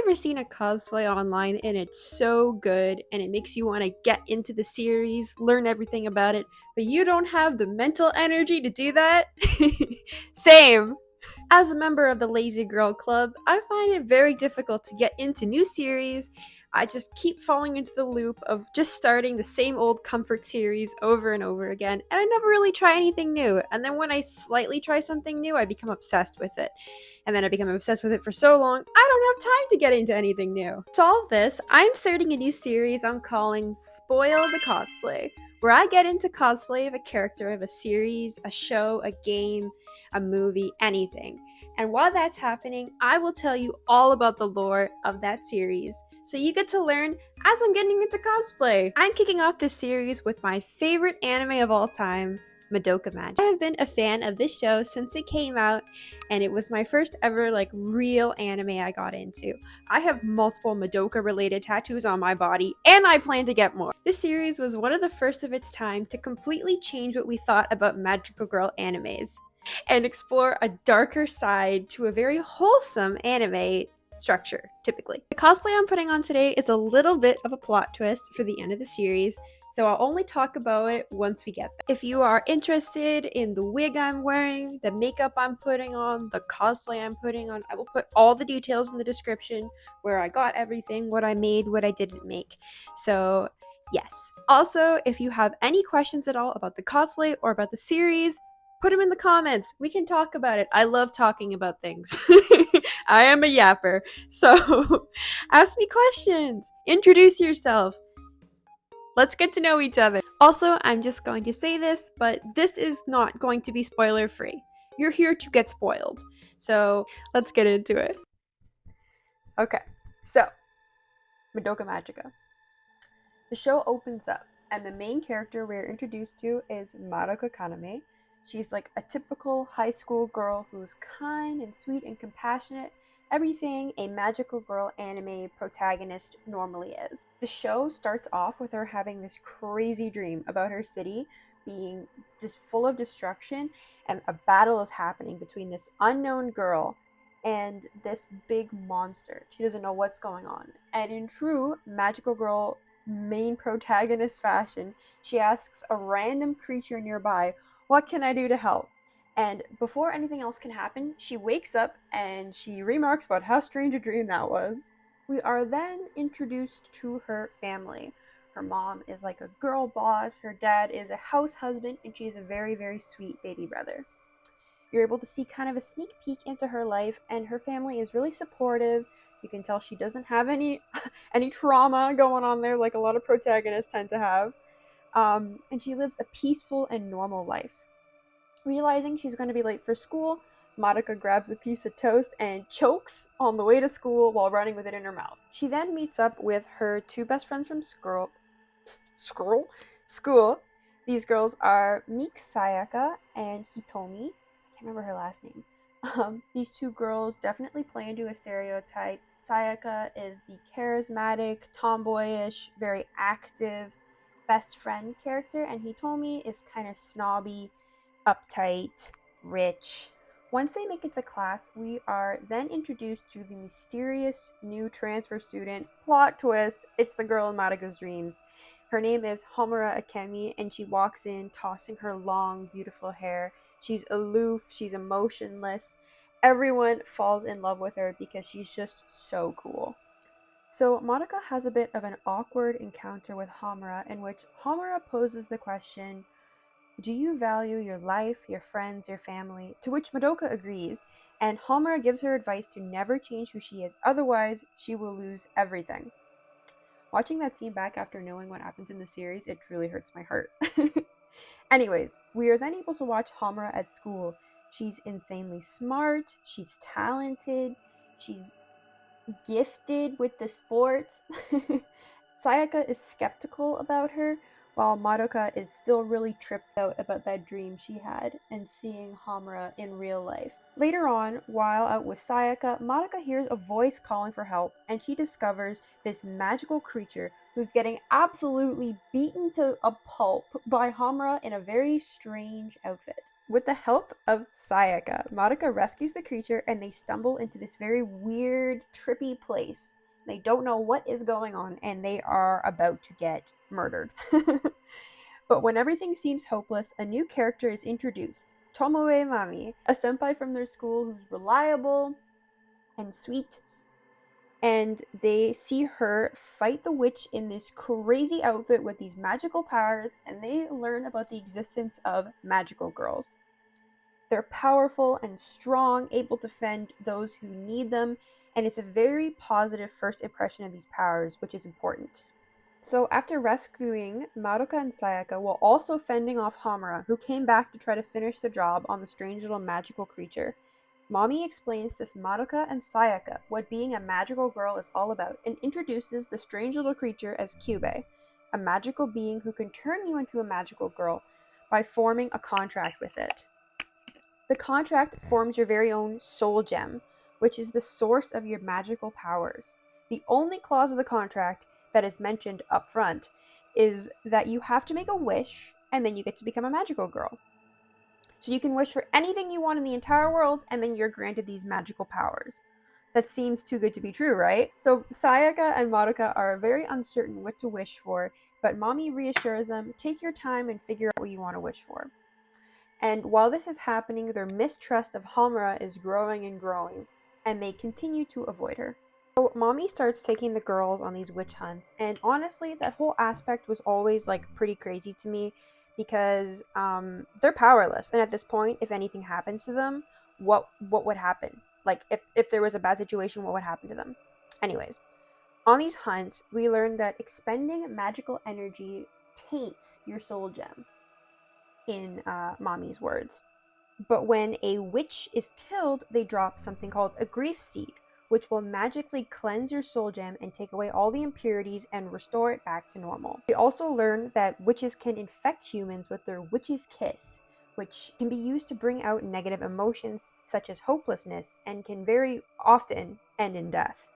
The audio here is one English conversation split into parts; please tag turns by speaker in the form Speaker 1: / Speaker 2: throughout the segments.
Speaker 1: ever seen a cosplay online and it's so good and it makes you want to get into the series, learn everything about it, but you don't have the mental energy to do that? Same. As a member of the Lazy Girl Club, I find it very difficult to get into new series. I just keep falling into the loop of just starting the same old comfort series over and over again, and I never really try anything new. And then when I slightly try something new, I become obsessed with it. And then I become obsessed with it for so long, I don't have time to get into anything new. To solve this, I'm starting a new series I'm calling Spoil the Cosplay, where I get into cosplay of a character of a series, a show, a game, a movie, anything. And while that's happening, I will tell you all about the lore of that series, so you get to learn as I'm getting into cosplay. I'm kicking off this series with my favorite anime of all time, Madoka Magica. I have been a fan of this show since it came out, and it was my first ever real anime I got into. I have multiple Madoka related tattoos on my body, and I plan to get more. This series was one of the first of its time to completely change what we thought about magical girl animes and explore a darker side to a very wholesome anime structure, typically. The cosplay I'm putting on today is a little bit of a plot twist for the end of the series, so I'll only talk about it once we get there. If you are interested in the wig I'm wearing, the makeup I'm putting on, the cosplay I'm putting on, I will put all the details in the description, where I got everything, what I made, what I didn't make. So yes. Also, if you have any questions at all about the cosplay or about the series, put them in the comments. We can talk about it. I love talking about things. I am a yapper. So ask me questions. Introduce yourself. Let's get to know each other. Also, I'm just going to say this, but this is not going to be spoiler free. You're here to get spoiled. So let's get into it. Okay, so Madoka Magica. The show opens up, and the main character we're introduced to is Madoka Kaname. She's like a typical high school girl who's kind and sweet and compassionate, everything a magical girl anime protagonist normally is. The show starts off with her having this crazy dream about her city being just full of destruction, and a battle is happening between this unknown girl and this big monster. She doesn't know what's going on. And in true magical girl main protagonist fashion, she asks a random creature nearby, "What can I do to help?" And before anything else can happen, she wakes up and she remarks about how strange a dream that was. We are then introduced to her family. Her mom is like a girl boss, her dad is a house husband, and she's a very, very sweet baby brother. You're able to see kind of a sneak peek into her life, and her family is really supportive. You can tell she doesn't have any trauma going on there like a lot of protagonists tend to have. And she lives a peaceful and normal life. Realizing she's going to be late for school, Madoka grabs a piece of toast and chokes on the way to school while running with it in her mouth. She then meets up with her two best friends from school. These girls are Meek Sayaka and Hitomi. I can't remember her last name. These two girls definitely play into a stereotype. Sayaka is the charismatic, tomboyish, very active best friend character, and Hitomi is kind of snobby, uptight, rich. Once they make it to class, we are then introduced to the mysterious new transfer student. Plot twist, it's the girl in Madoka's dreams. Her name is Homura Akemi, and she walks in tossing her long, beautiful hair. She's aloof, she's emotionless. Everyone falls in love with her because she's just so cool. So Madoka has a bit of an awkward encounter with Homura, in which Homura poses the question, "Do you value your life, your friends, your family?" To which Madoka agrees, and Homura gives her advice to never change who she is, otherwise she will lose everything. Watching that scene back after knowing what happens in the series, it truly hurts my heart. Anyways, we are then able to watch Homura at school. She's insanely smart, she's talented, she's gifted with the sports. Sayaka is skeptical about her, while Madoka is still really tripped out about that dream she had and seeing Homura in real life. Later on, while out with Sayaka, Madoka hears a voice calling for help, and she discovers this magical creature who's getting absolutely beaten to a pulp by Homura in a very strange outfit. With the help of Sayaka, Madoka rescues the creature and they stumble into this very weird, trippy place. They don't know what is going on, and they are about to get murdered. But when everything seems hopeless, a new character is introduced. Tomoe Mami, a senpai from their school who's reliable and sweet, and they see her fight the witch in this crazy outfit with these magical powers, and they learn about the existence of magical girls. They're powerful and strong, able to defend those who need them, and it's a very positive first impression of these powers, which is important. So after rescuing Madoka and Sayaka while also fending off Hamura, who came back to try to finish the job on the strange little magical creature, Mami explains to Madoka and Sayaka what being a magical girl is all about and introduces the strange little creature as Kyubey, a magical being who can turn you into a magical girl by forming a contract with it. The contract forms your very own soul gem, which is the source of your magical powers. The only clause of the contract that is mentioned up front is that you have to make a wish and then you get to become a magical girl. So you can wish for anything you want in the entire world, and then you're granted these magical powers. That seems too good to be true, right? So Sayaka and Madoka are very uncertain what to wish for, but Mami reassures them, take your time and figure out what you want to wish for. And while this is happening, their mistrust of Hamura is growing and growing, and they continue to avoid her. So Mommy starts taking the girls on these witch hunts, and honestly, that whole aspect was always like pretty crazy to me because they're powerless, and at this point, if anything happens to them, what would happen? Like if there was a bad situation, what would happen to them? Anyways, on these hunts, we learn that expending magical energy taints your soul gem, in Mommy's words. But when a witch is killed, they drop something called a grief seed, which will magically cleanse your soul gem and take away all the impurities and restore it back to normal. We also learn that witches can infect humans with their witch's kiss, which can be used to bring out negative emotions such as hopelessness and can very often end in death.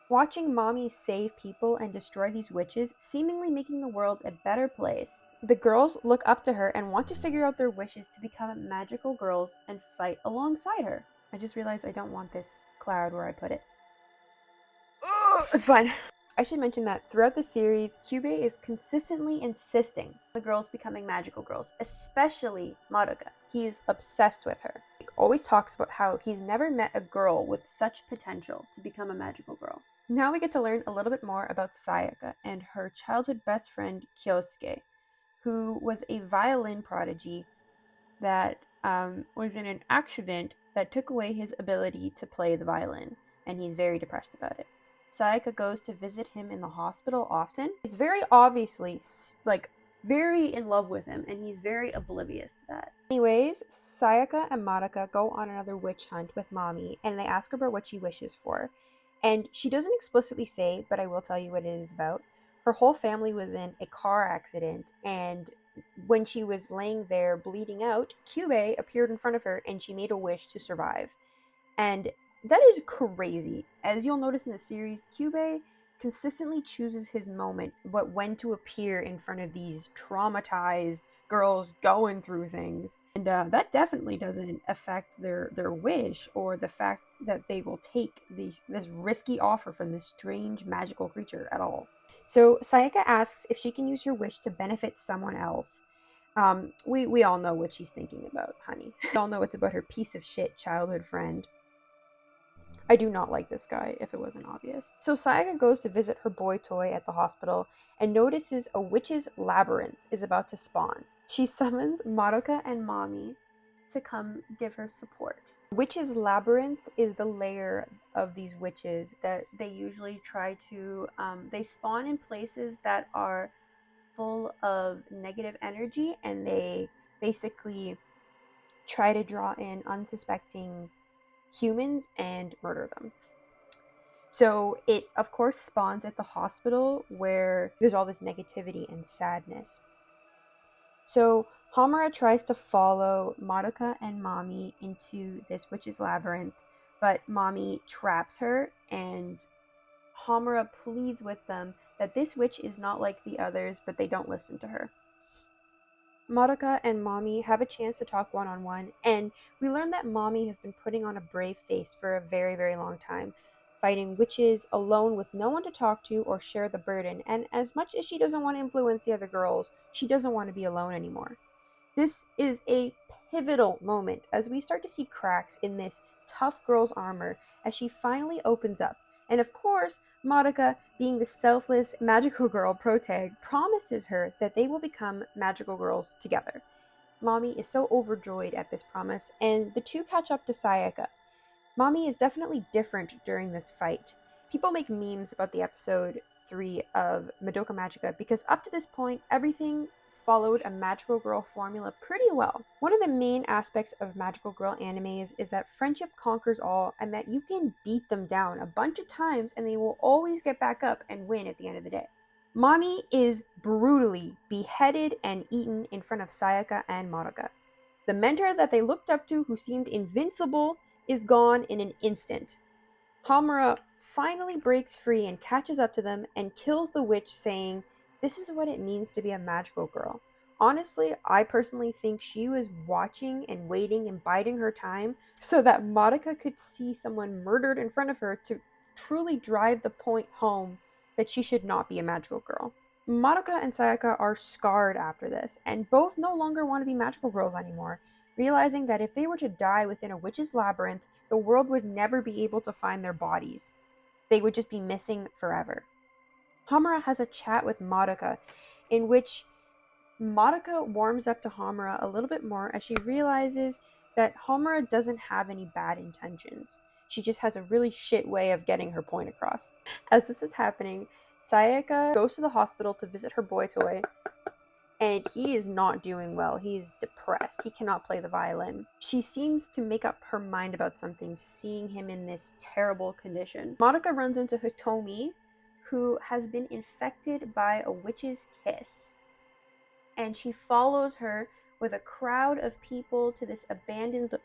Speaker 1: Watching Mommy save people and destroy these witches, seemingly making the world a better place. The girls look up to her and want to figure out their wishes to become magical girls and fight alongside her. I just realized I don't want this cloud where I put it. It's fine. I should mention that throughout the series, Kyubey is consistently insisting on the girls becoming magical girls, especially Madoka. He's obsessed with her. He always talks about how he's never met a girl with such potential to become a magical girl. Now we get to learn a little bit more about Sayaka and her childhood best friend Kyosuke, who was a violin prodigy that was in an accident that took away his ability to play the violin, and he's very depressed about it. Sayaka goes to visit him in the hospital often. It's very obviously like very in love with him, and he's very oblivious to that. Anyways, Sayaka and Madoka go on another witch hunt with Mommy, and they ask her about what she wishes for. And she doesn't explicitly say, but I will tell you what it is about. Her whole family was in a car accident, and when she was laying there bleeding out, Kyubey appeared in front of her and she made a wish to survive. And that is crazy. As you'll notice in the series, Kyubey consistently chooses his moment, but when to appear in front of these traumatized girls going through things. And that definitely doesn't affect their wish or the fact that they will take this risky offer from this strange magical creature at all. So Sayaka asks if she can use her wish to benefit someone else. We all know what she's thinking about, honey. We all know it's about her piece of shit childhood friend. I do not like this guy, if it wasn't obvious. So Sayaka goes to visit her boy toy at the hospital and notices a witch's labyrinth is about to spawn. She summons Madoka and Mommy to come give her support. Witch's labyrinth is the lair of these witches that they usually try to, they spawn in places that are full of negative energy, and they basically try to draw in unsuspecting humans and murder them. So it, of course, spawns at the hospital where there's all this negativity and sadness. So Hamura tries to follow Madoka and Mommy into this witch's labyrinth, but Mommy traps her, and Hamura pleads with them that this witch is not like the others, but they don't listen to her. Madoka and Mommy have a chance to talk one-on-one, and we learn that Mommy has been putting on a brave face for a very, very long time. fighting witches alone with no one to talk to or share the burden. And as much as she doesn't want to influence the other girls, she doesn't want to be alone anymore. This is a pivotal moment as we start to see cracks in this tough girl's armor as she finally opens up. And of course, Madoka, being the selfless magical girl protag, promises her that they will become magical girls together. Mommy is so overjoyed at this promise, and the two catch up to Sayaka. Mommy is definitely different during this fight. People make memes about the episode 3 of Madoka Magica because up to this point, everything followed a magical girl formula pretty well. One of the main aspects of magical girl animes is that friendship conquers all and that you can beat them down a bunch of times and they will always get back up and win at the end of the day. Mommy is brutally beheaded and eaten in front of Sayaka and Madoka. The mentor that they looked up to, who seemed invincible, is gone in an instant. Hamura finally breaks free and catches up to them and kills the witch, saying, "This is what it means to be a magical girl." Honestly, I personally think she was watching and waiting and biding her time so that Madoka could see someone murdered in front of her to truly drive the point home that she should not be a magical girl. Madoka and Sayaka are scarred after this, and both no longer want to be magical girls anymore, realizing that if they were to die within a witch's labyrinth, the world would never be able to find their bodies. They would just be missing forever. Hamura has a chat with Madoka, in which Madoka warms up to Hamura a little bit more as she realizes that Hamura doesn't have any bad intentions. She just has a really shit way of getting her point across. As this is happening, Sayaka goes to the hospital to visit her boy toy, and he is not doing well. He's depressed. He cannot play the violin. She seems to make up her mind about something, seeing him in this terrible condition. Madoka runs into Hitomi, who has been infected by a witch's kiss, and she follows her with a crowd of people to this abandoned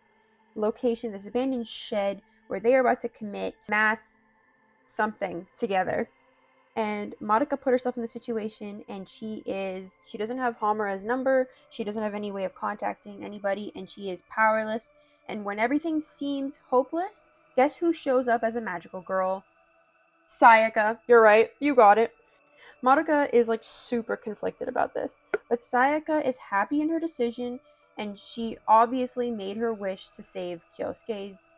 Speaker 1: location, this abandoned shed, where they are about to commit mass something together. And Madoka put herself in the situation, and she doesn't have Hamura's number, she doesn't have any way of contacting anybody, and she is powerless. And when everything seems hopeless, guess who shows up as a magical girl? Sayaka. You're right, you got it. Madoka is like super conflicted about this, but Sayaka is happy in her decision, and she obviously made her wish to save Kyosuke's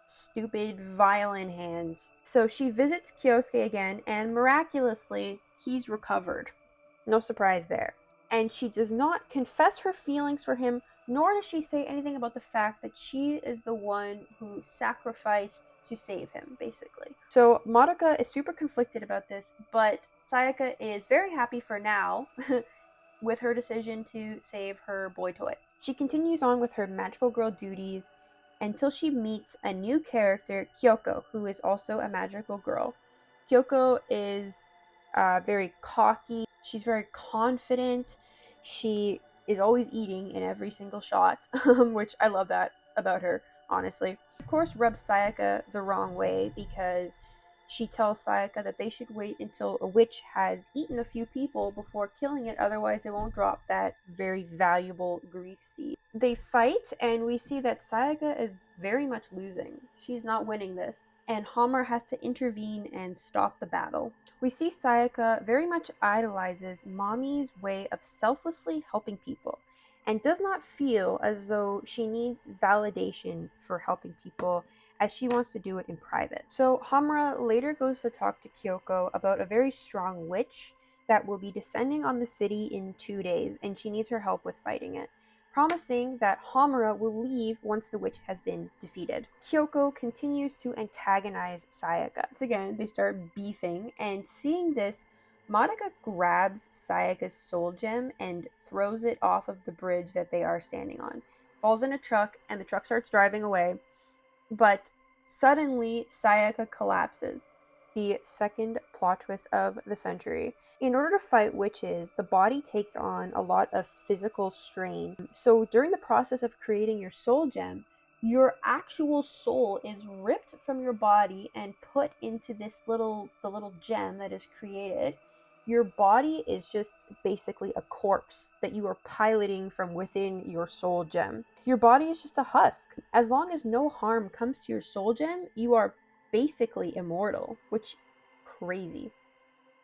Speaker 1: stupid violin hands. So she visits Kyosuke again, and miraculously, he's recovered. No surprise there. And she does not confess her feelings for him, nor does she say anything about the fact that she is the one who sacrificed to save him, basically. So Madoka is super conflicted about this, but Sayaka is very happy for now with her decision to save her boy toy. She continues on with her magical girl duties until she meets a new character, Kyoko, who is also a magical girl. Kyoko is very cocky. She's very confident. She is always eating in every single shot, which I love that about her, honestly. Of course, rubs Sayaka the wrong way because she tells Sayaka that they should wait until a witch has eaten a few people before killing it, otherwise it won't drop that very valuable grief seed. They fight, and we see that Sayaka is very much losing. She's not winning this, and Hamura has to intervene and stop the battle. We see Sayaka very much idolizes Mommy's way of selflessly helping people, and does not feel as though she needs validation for helping people, as she wants to do it in private. So Hamura later goes to talk to Kyoko about a very strong witch that will be descending on the city in 2 days, and she needs her help with fighting it, promising that Hamura will leave once the witch has been defeated. Kyoko continues to antagonize Sayaka. Once again, they start beefing, and seeing this, Madoka grabs Sayaka's soul gem and throws it off of the bridge that they are standing on. Falls in a truck, and the truck starts driving away. But suddenly, Sayaka collapses. The second plot twist of the century. In order to fight witches, the body takes on a lot of physical strain. So during the process of creating your soul gem, your actual soul is ripped from your body and put into the little gem that is created. Your body is just basically a corpse that you are piloting from within your soul gem. Your body is just a husk. As long as no harm comes to your soul gem, you are basically immortal, which crazy.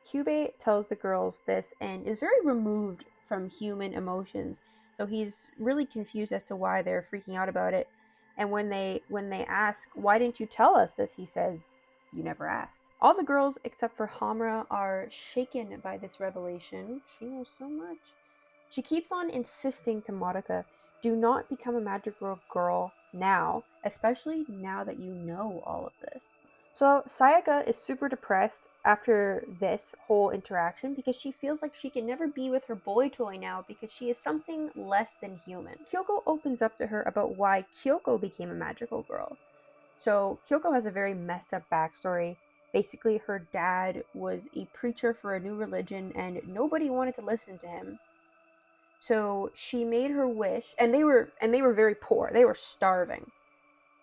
Speaker 1: Kyubey tells the girls this and is very removed from human emotions, so he's really confused as to why they're freaking out about it. And when they ask, "Why didn't you tell us this?" he says, "You never asked." All the girls except for Hamura are shaken by this revelation. She knows so much. She keeps on insisting to Madoka, "Do not become a magical girl now, especially now that you know all of this." So Sayaka is super depressed after this whole interaction because she feels like she can never be with her boy toy now because she is something less than human. Kyoko opens up to her about why Kyoko became a magical girl. So Kyoko has a very messed up backstory. Basically, her dad was a preacher for a new religion and nobody wanted to listen to him. So she made her wish, and they were very poor. They were starving.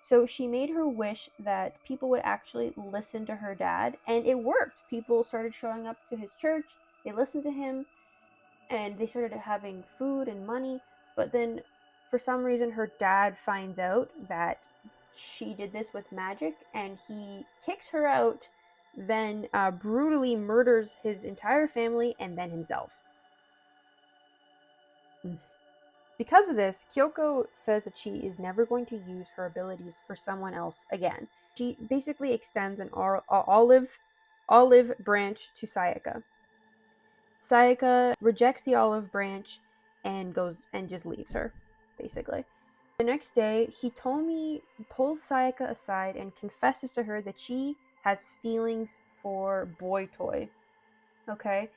Speaker 1: So she made her wish that people would actually listen to her dad, and it worked. People started showing up to his church, they listened to him, and they started having food and money. But then, for some reason, her dad finds out that she did this with magic, and he kicks her out, then brutally murders his entire family and then himself. Because of this, Kyoko says that she is never going to use her abilities for someone else again. She basically extends an olive branch to Sayaka. Sayaka rejects the olive branch and goes and just leaves her, basically. The next day, Hitomi pulls Sayaka aside and confesses to her that she has feelings for Boy Toy. Okay?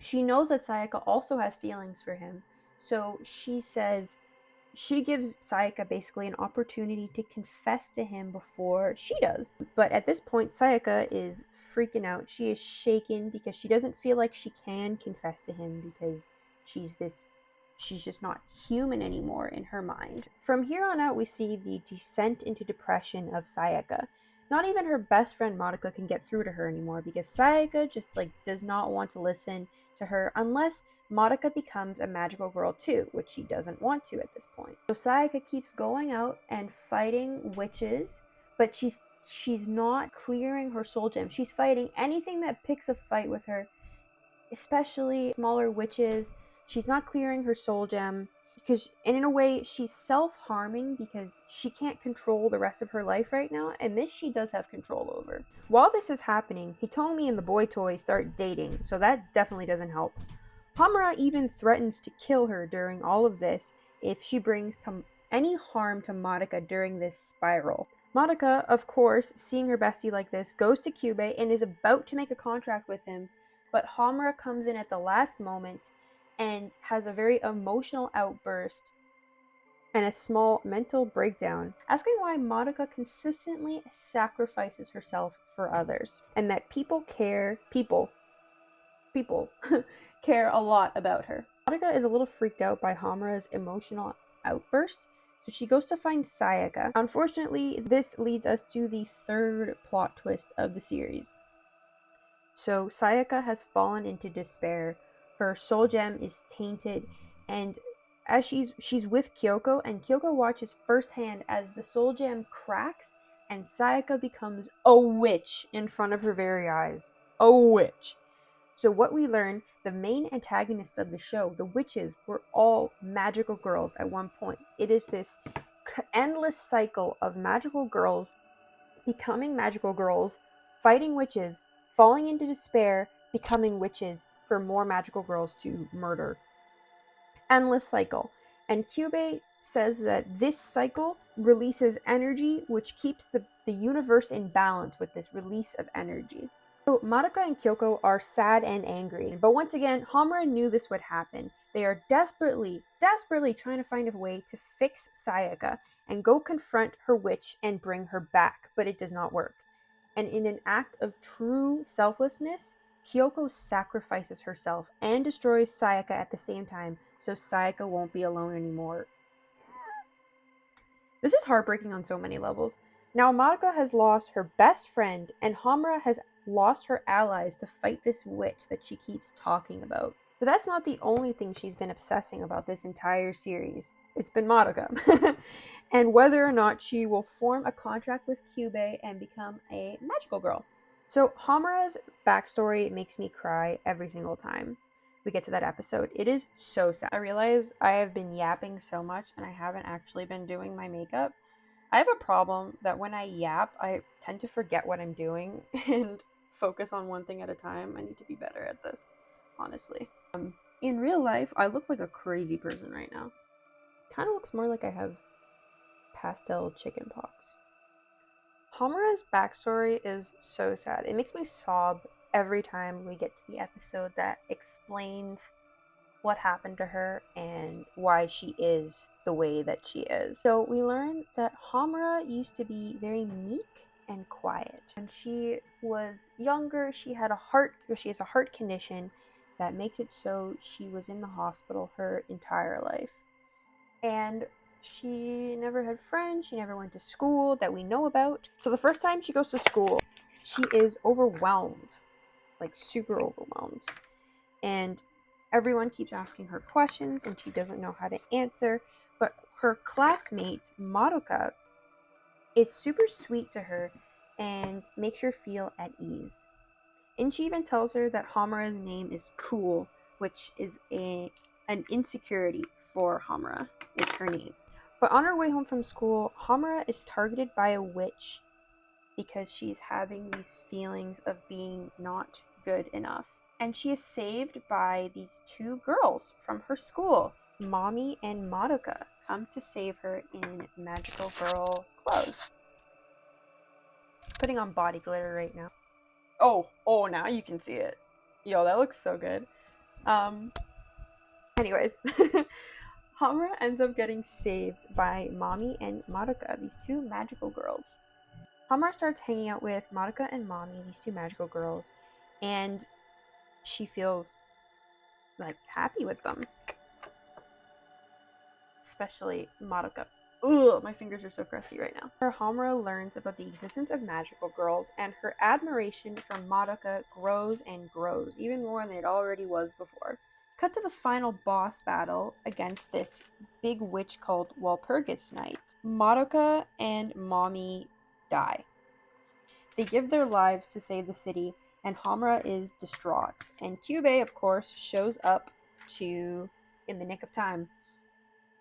Speaker 1: She knows that Sayaka also has feelings for him, so she gives Sayaka basically an opportunity to confess to him before she does. But at this point, Sayaka is freaking out. She is shaken because she doesn't feel like she can confess to him because she's just not human anymore in her mind. From here on out, we see the descent into depression of Sayaka. Not even her best friend Madoka can get through to her anymore because Sayaka just does not want to listen to her unless Madoka becomes a magical girl too, which she doesn't want to at this point. So Sayaka keeps going out and fighting witches, but she's not clearing her soul gem. She's fighting anything that picks a fight with her, especially smaller witches. She's not clearing her soul gem because, and in a way, she's self-harming because she can't control the rest of her life right now, and this she does have control over. While this is happening, Hitomi and the boy toy start dating, so that definitely doesn't help. Hamura even threatens to kill her during all of this if she brings any harm to Madoka during this spiral. Madoka, of course, seeing her bestie like this, goes to Kyubey and is about to make a contract with him, but Hamura comes in at the last moment and has a very emotional outburst and a small mental breakdown, asking why Madoka consistently sacrifices herself for others, and that people care care a lot about her. Madoka is a little freaked out by Hamura's emotional outburst, so she goes to find Sayaka. Unfortunately, this leads us to the third plot twist of the series. So Sayaka has fallen into despair. Her soul gem is tainted, and as she's with Kyoko, and Kyoko watches firsthand as the soul gem cracks and Sayaka becomes a witch in front of her very eyes. A witch. So what we learn, the main antagonists of the show, the witches, were all magical girls at one point. It is this endless cycle of magical girls becoming magical girls, fighting witches, falling into despair, becoming witches for more magical girls to murder. Endless cycle. And Kyubey says that this cycle releases energy which keeps the universe in balance with this release of energy. So Madoka and Kyoko are sad and angry, but once again, Hamura knew this would happen. They are desperately trying to find a way to fix Sayaka and go confront her witch and bring her back, but it does not work. And in an act of true selflessness, Kyoko sacrifices herself and destroys Sayaka at the same time, so Sayaka won't be alone anymore. This is heartbreaking on so many levels. Now Madoka has lost her best friend, and Hamura has lost her allies to fight this witch that she keeps talking about. But that's not the only thing she's been obsessing about this entire series. It's been Madoka. And whether or not she will form a contract with Kyubey and become a magical girl. So Hamura's backstory makes me cry every single time we get to that episode. It is so sad. I realize I have been yapping so much and I haven't actually been doing my makeup. I have a problem that when I yap, I tend to forget what I'm doing and focus on one thing at a time. I need to be better at this, honestly. In real life, I look like a crazy person right now. Kind of looks more like I have pastel chicken pox. Hamura's backstory is so sad. It makes me sob every time we get to the episode that explains what happened to her and why she is the way that she is. So we learn that Hamura used to be very meek and quiet. When she was younger, she has a heart condition that makes it so she was in the hospital her entire life. And she never had friends, she never went to school that we know about. So the first time she goes to school, she is overwhelmed, like super overwhelmed. And everyone keeps asking her questions and she doesn't know how to answer. But her classmate, Madoka, is super sweet to her and makes her feel at ease. And she even tells her that Hamura's name is Cool, which is an insecurity for Hamura. It's her name. But on her way home from school, Hamura is targeted by a witch because she's having these feelings of being not good enough. And she is saved by these two girls from her school. Mommy and Madoka come to save her in magical girl clothes. Putting on body glitter right now. Oh, now you can see it. Yo, that looks so good. Anyways, Hamura ends up getting saved by Mommy and Madoka, these two magical girls. Hamura starts hanging out with Madoka and Mommy, these two magical girls, and she feels like happy with them. Especially Madoka. Ugh, my fingers are so crusty right now. Hamura learns about the existence of magical girls, and her admiration for Madoka grows and grows, even more than it already was before. Cut to the final boss battle against this big witch called Walpurgis Night. Madoka and Mommy die. They give their lives to save the city, and Hamura is distraught. And Kyubey, of course, shows up in the nick of time.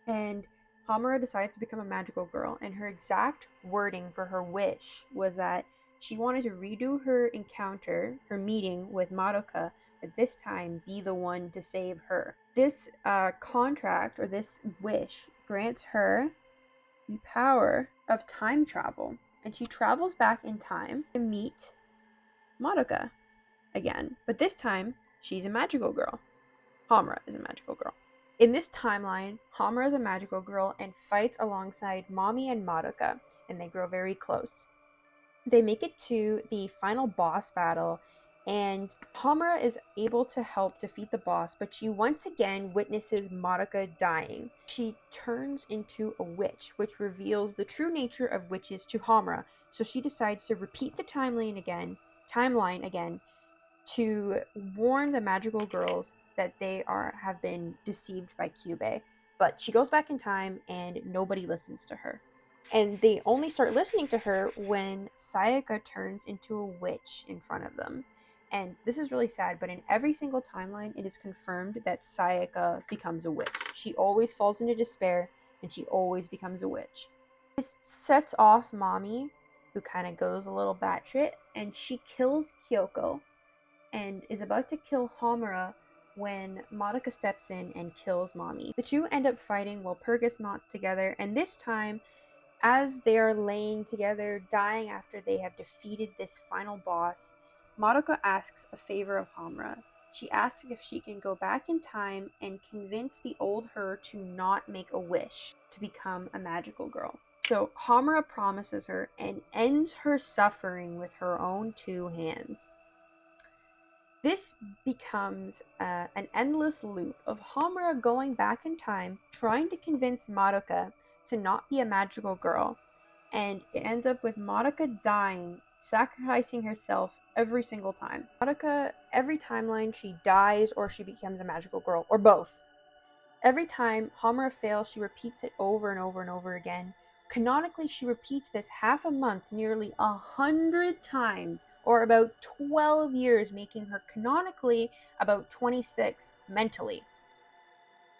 Speaker 1: And Hamura decides to become a magical girl, and her exact wording for her wish was that she wanted to redo her meeting with Madoka, but this time be the one to save her. This contract, or this wish, grants her the power of time travel, and she travels back in time to meet Madoka again. But this time, she's a magical girl. Hamura is a magical girl. In this timeline, Hamura is a magical girl and fights alongside Mommy and Madoka, and they grow very close. They make it to the final boss battle, and Hamura is able to help defeat the boss, but she once again witnesses Madoka dying. She turns into a witch, which reveals the true nature of witches to Hamura, so she decides to repeat the timeline again to warn the magical girls that they have been deceived by Kyubey. But she goes back in time and nobody listens to her. And they only start listening to her when Sayaka turns into a witch in front of them. And this is really sad, but in every single timeline, it is confirmed that Sayaka becomes a witch. She always falls into despair, and she always becomes a witch. This sets off Mommy, who kind of goes a little batshit, and she kills Kyoko, and is about to kill Hamura when Madoka steps in and kills Mommy. The two end up fighting Walpurgis Night together, and this time, as they are laying together, dying after they have defeated this final boss, Madoka asks a favor of Hamura. She asks if she can go back in time and convince the old her to not make a wish to become a magical girl. So Hamura promises her and ends her suffering with her own two hands. This becomes an endless loop of Hamura going back in time, trying to convince Madoka to not be a magical girl, and it ends up with Madoka dying sacrificing herself every single time. Madoka, every timeline, she dies or she becomes a magical girl, or both. Every time Homura fails, she repeats it over and over and over again. Canonically, she repeats this half a month nearly 100 times, or about 12 years, making her canonically about 26 mentally.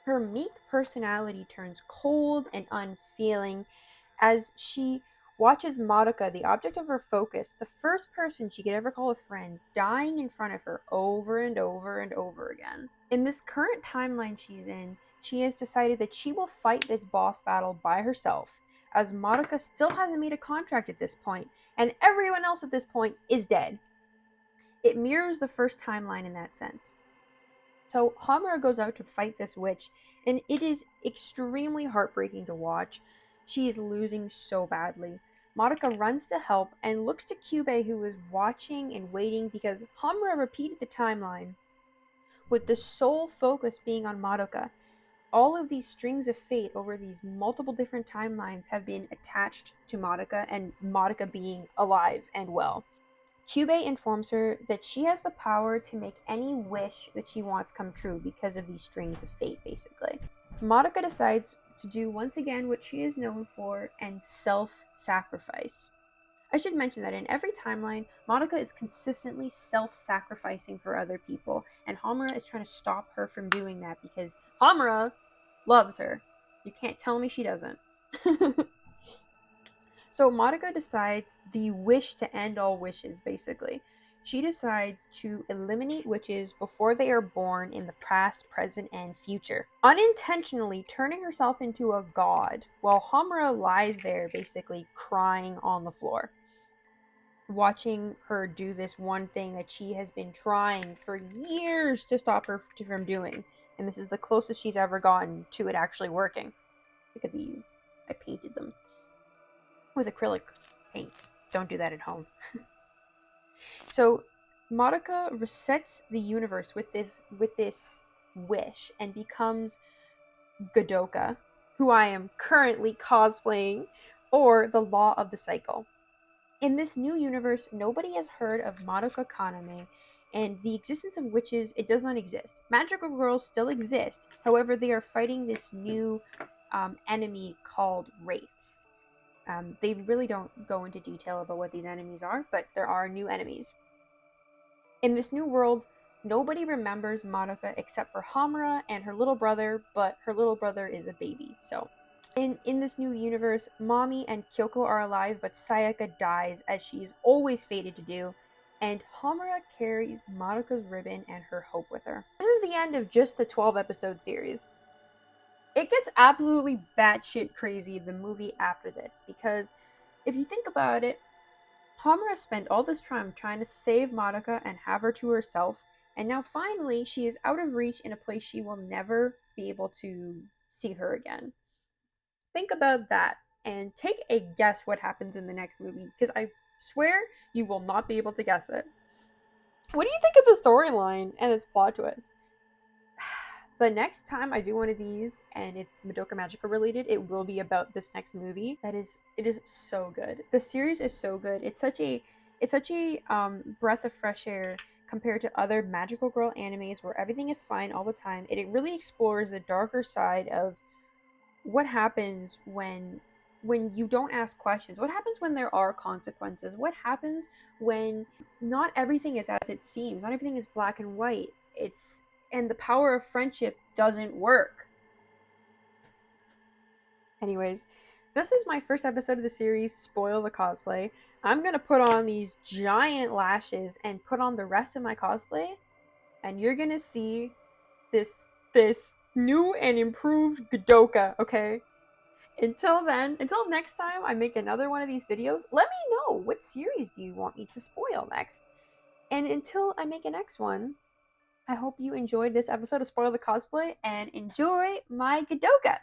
Speaker 1: Her meek personality turns cold and unfeeling as she watches Madoka, the object of her focus, the first person she could ever call a friend, dying in front of her over and over and over again. In this current timeline she's in, she has decided that she will fight this boss battle by herself, as Madoka still hasn't made a contract at this point, and everyone else at this point is dead. It mirrors the first timeline in that sense. So Homura goes out to fight this witch, and it is extremely heartbreaking to watch. She is losing so badly. Madoka runs to help and looks to Kyubey, who is watching and waiting because Homura repeated the timeline, with the sole focus being on Madoka. All of these strings of fate over these multiple different timelines have been attached to Madoka, and Madoka being alive and well. Kyubey informs her that she has the power to make any wish that she wants come true because of these strings of fate, basically. Madoka decides to do once again what she is known for and self-sacrifice. I should mention that in every timeline, Madoka is consistently self-sacrificing for other people, and Homura is trying to stop her from doing that because Homura loves her. You can't tell me she doesn't. So Madoka decides the wish to end all wishes, basically. She decides to eliminate witches before they are born in the past, present, and future, unintentionally turning herself into a god, while Homura lies there basically crying on the floor, watching her do this one thing that she has been trying for years to stop her from doing. And this is the closest she's ever gotten to it actually working. Look at these. I painted them with acrylic paint. Don't do that at home. So Madoka resets the universe with this wish and becomes Godoka, who I am currently cosplaying, or the Law of the Cycle. In this new universe, nobody has heard of Madoka Kaname, and the existence of witches, it does not exist. Magical girls still exist, however, they are fighting this new enemy called wraiths. They really don't go into detail about what these enemies are, but there are new enemies. In this new world, nobody remembers Madoka except for Homura and her little brother, but her little brother is a baby, so. In this new universe, Mami and Kyoko are alive, but Sayaka dies, as she is always fated to do, and Homura carries Madoka's ribbon and her hope with her. This is the end of just the 12-episode series. It gets absolutely batshit crazy, the movie after this, because if you think about it, Homura spent all this time trying to save Madoka and have her to herself, and now finally she is out of reach in a place she will never be able to see her again. Think about that and take a guess what happens in the next movie, because I swear you will not be able to guess it. What do you think of the storyline and its plot twist? The next time I do one of these and it's Madoka Magica related, it will be about this next movie. It is so good. The series is so good. It's such a breath of fresh air compared to other magical girl animes where everything is fine all the time. It really explores the darker side of what happens when you don't ask questions. What happens when there are consequences? What happens when not everything is as it seems? Not everything is black and white. And the power of friendship doesn't work. Anyways, this is my first episode of the series, Spoil the Cosplay. I'm going to put on these giant lashes and put on the rest of my cosplay, and you're going to see this new and improved Godoka, okay? Until next time I make another one of these videos, let me know what series do you want me to spoil next. And until I make a next one, I hope you enjoyed this episode of Spoil the Cosplay and enjoy my Godoka!